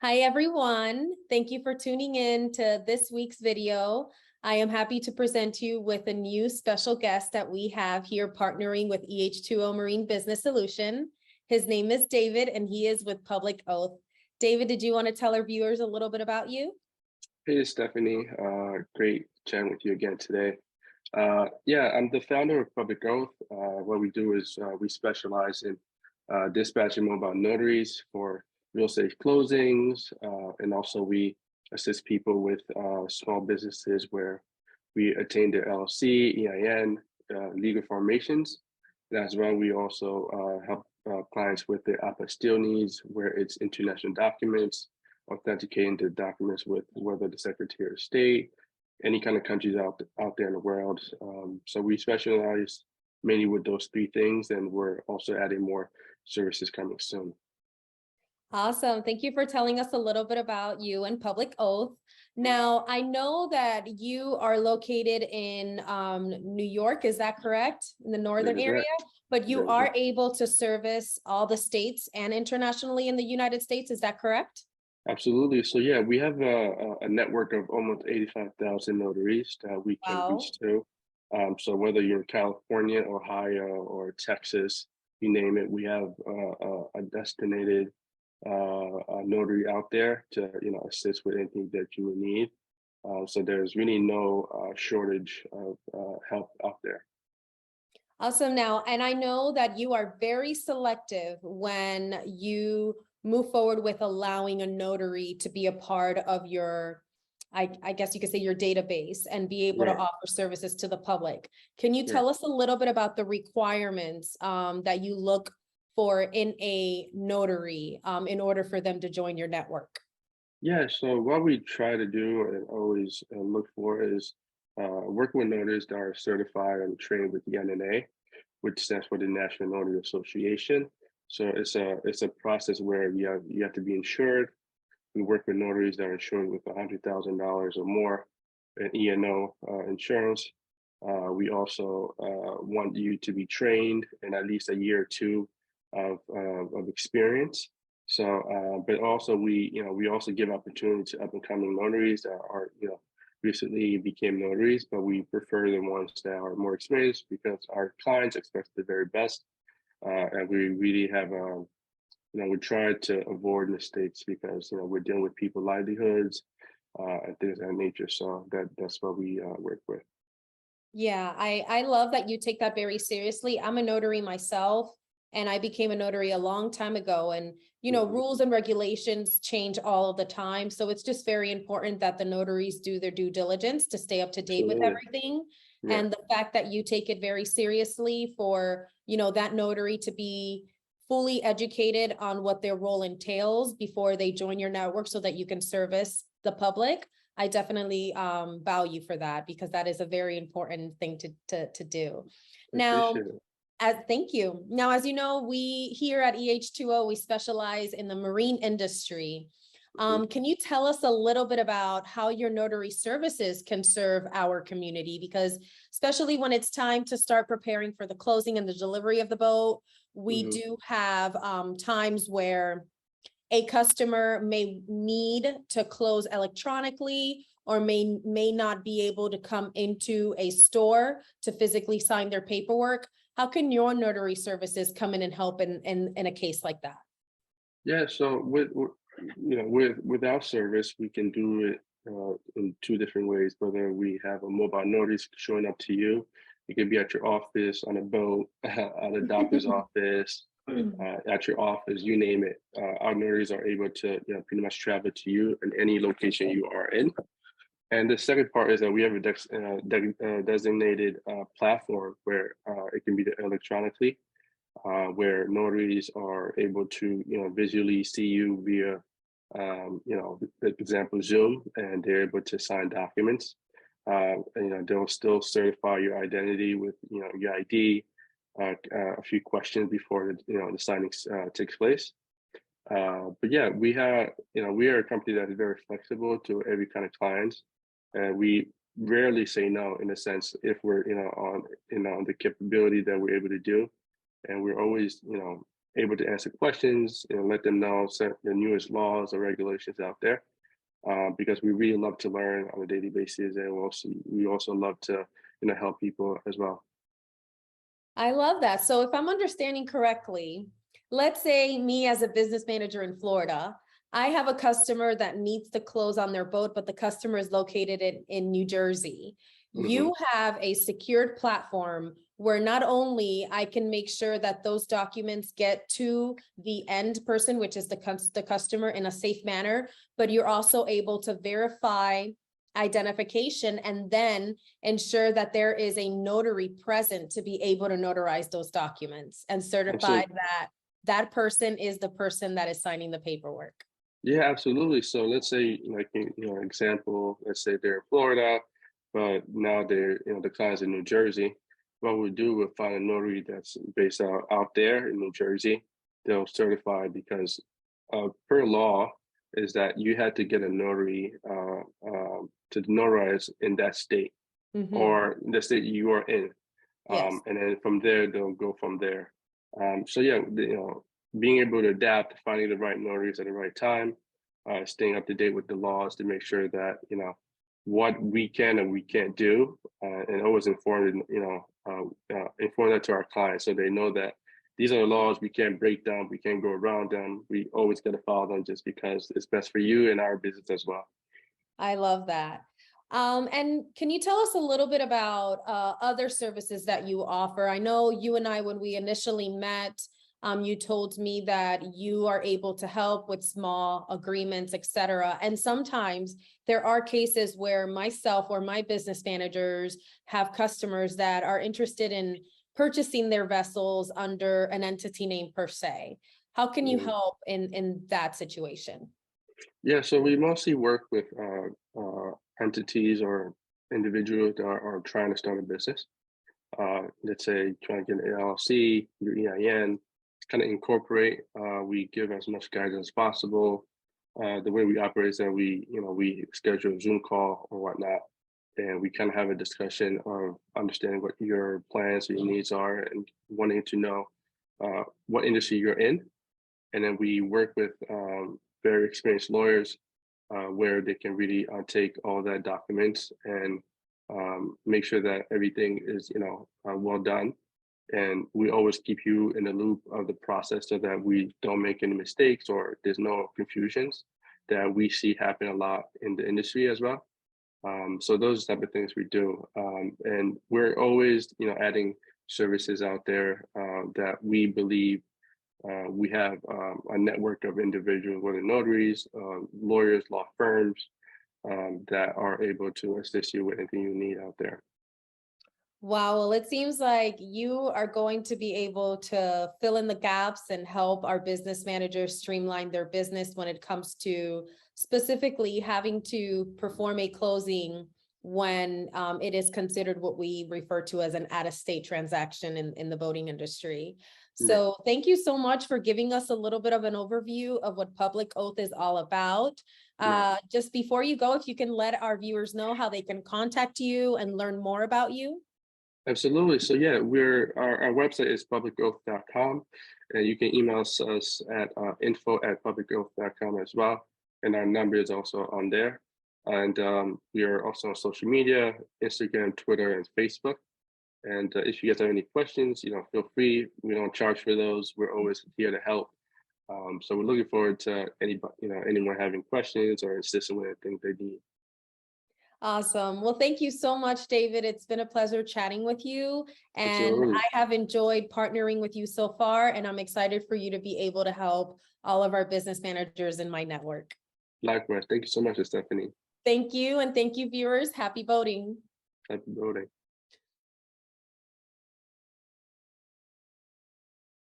Hi, everyone. Thank you for tuning in to this week's video. I am happy to present you with a new special guest that we have here partnering with EH2O Marine Business Solution. His name is David, and he is with Public Oath. David, did you want to tell our viewers a little bit about you? Hey, Stephanie. Great chatting with you again today. Yeah, I'm the founder of Public Oath. What we do is we specialize in dispatching mobile notaries for real estate closings, and also we assist people with small businesses where we attain their LLC, EIN, legal formations. And as well, we also help clients with their apostille needs, where it's international documents, authenticating the documents with whether the Secretary of State, any kind of countries out there in the world. So we specialize mainly with those three things, and we're also adding more services coming soon. Awesome. Thank you for telling us a little bit about you and Public Oath. Now, I know that you are located in New York, is that correct? In the northern area, but you are able to service all the states and internationally in the United States, is that correct? Absolutely. So yeah, we have a network of almost 85,000 notaries that we can reach to. So whether you're in California, Ohio, or Texas, you name it, we have a designated a notary out there to assist with anything that you would need. So there's really no shortage of help out there. Awesome. Now, and I know that you are very selective when you move forward with allowing a notary to be a part of your, I guess you could say, your database and be able to offer services to the public. Can you tell us a little bit about the requirements that you look for in a notary in order for them to join your network? Yeah, so what we try to do and always look for is working with notaries that are certified and trained with the NNA, which stands for the National Notary Association. So it's a process where you have to be insured. We work with notaries that are insured with $100,000 or more in E&O insurance. We also want you to be trained in at least a year or two of experience. So, but also we also give opportunity to up and coming notaries that are recently became notaries, but we prefer the ones that are more experienced because our clients expect the very best, and we really have we try to avoid mistakes because we're dealing with people's livelihoods and things of that nature. So that's what we work with. Yeah, I love that you take that very seriously. I'm a notary myself, and I became a notary a long time ago. And, rules and regulations change all of the time. So it's just very important that the notaries do their due diligence to stay up to date with everything. Yeah. And the fact that you take it very seriously for, that notary to be fully educated on what their role entails before they join your network so that you can service the public. I definitely value for that because that is a very important thing to do. Now, thank you. Now, as you know, we here at EH2O, we specialize in the marine industry. Can you tell us a little bit about how your notary services can serve our community? Because especially when it's time to start preparing for the closing and the delivery of the boat, we do have times where a customer may need to close electronically or may not be able to come into a store to physically sign their paperwork. How can your notary services come in and help in a case like that? Yeah, so with our service, we can do it in two different ways. Whether we have a mobile notary showing up to you, it can be at your office, on a boat, at a doctor's office, at your office, you name it. Our notaries are able to pretty much travel to you in any location you are in. And the second part is that we have a designated platform where it can be electronically, where notaries are able to visually see you via for example Zoom, and they're able to sign documents. And, they'll still certify your identity with your ID, a few questions before the signing takes place. But yeah, we are a company that is very flexible to every kind of client, and we rarely say no, in a sense, if we're on the capability that we're able to do, and we're always able to answer questions and let them know the newest laws or regulations out there. Because we really love to learn on a daily basis, and we also love to help people as well. I love that. So if I'm understanding correctly, let's say me as a business manager in Florida, I have a customer that needs to close on their boat, but the customer is located in New Jersey. You have a secured platform where not only I can make sure that those documents get to the end person, which is the customer, in a safe manner, but you're also able to verify identification and then ensure that there is a notary present to be able to notarize those documents and certify that that person is the person that is signing the paperwork. Yeah, absolutely. So let's say, like, example, let's say they're in Florida, but now the client's in New Jersey. What we do, we'll find a notary that's based out there in New Jersey. They'll certify, because per law is that you had to get a notary to notarize in that state or the state you are in. Yes. And then from there, they'll go from there. So yeah, being able to adapt, finding the right notaries at the right time, staying up to date with the laws to make sure that, what we can and we can't do, and always inform that to our clients so they know that these are the laws we can't break down, we can't go around them. We always got to follow them just because it's best for you and our business as well. I love that. And can you tell us a little bit about other services that you offer? I know you and I, when we initially met, you told me that you are able to help with small agreements, et cetera. And sometimes there are cases where myself or my business managers have customers that are interested in purchasing their vessels under an entity name per se. How can you help in that situation? Yeah, so we mostly work with entities or individuals that are trying to start a business. Let's say trying to get an LLC, your EIN, kind of incorporate. We give as much guidance as possible. The way we operate is that we schedule a Zoom call or whatnot, and we kind of have a discussion of understanding what your plans or your needs are and wanting to know what industry you're in. And then we work with very experienced lawyers where they can really take all that documents and make sure that everything is well done. And we always keep you in the loop of the process so that we don't make any mistakes or there's no confusions that we see happen a lot in the industry as well. So those type of things we do. And we're always adding services out there that we believe we have a network of individuals, whether notaries, lawyers, law firms, that are able to assist you with anything you need out there. Wow, well, it seems like you are going to be able to fill in the gaps and help our business managers streamline their business when it comes to specifically having to perform a closing when it is considered what we refer to as an out-of-state transaction in the boating industry. So thank you so much for giving us a little bit of an overview of what Public Oath is all about. Just before you go, if you can let our viewers know how they can contact you and learn more about you. Absolutely. So yeah, our website is publicoath.com, and you can email us at info@publicoath.com as well. And our number is also on there. And we are also on social media, Instagram, Twitter, and Facebook. And if you guys have any questions, feel free. We don't charge for those. We're always here to help. So we're looking forward to anyone having questions or assisting with anything they need. Awesome. Well, thank you so much, David. It's been a pleasure chatting with you, and Absolutely. I have enjoyed partnering with you so far, and I'm excited for you to be able to help all of our business managers in my network. Likewise. Thank you so much, Stephanie. Thank you, and thank you, viewers. Happy boating. Happy boating.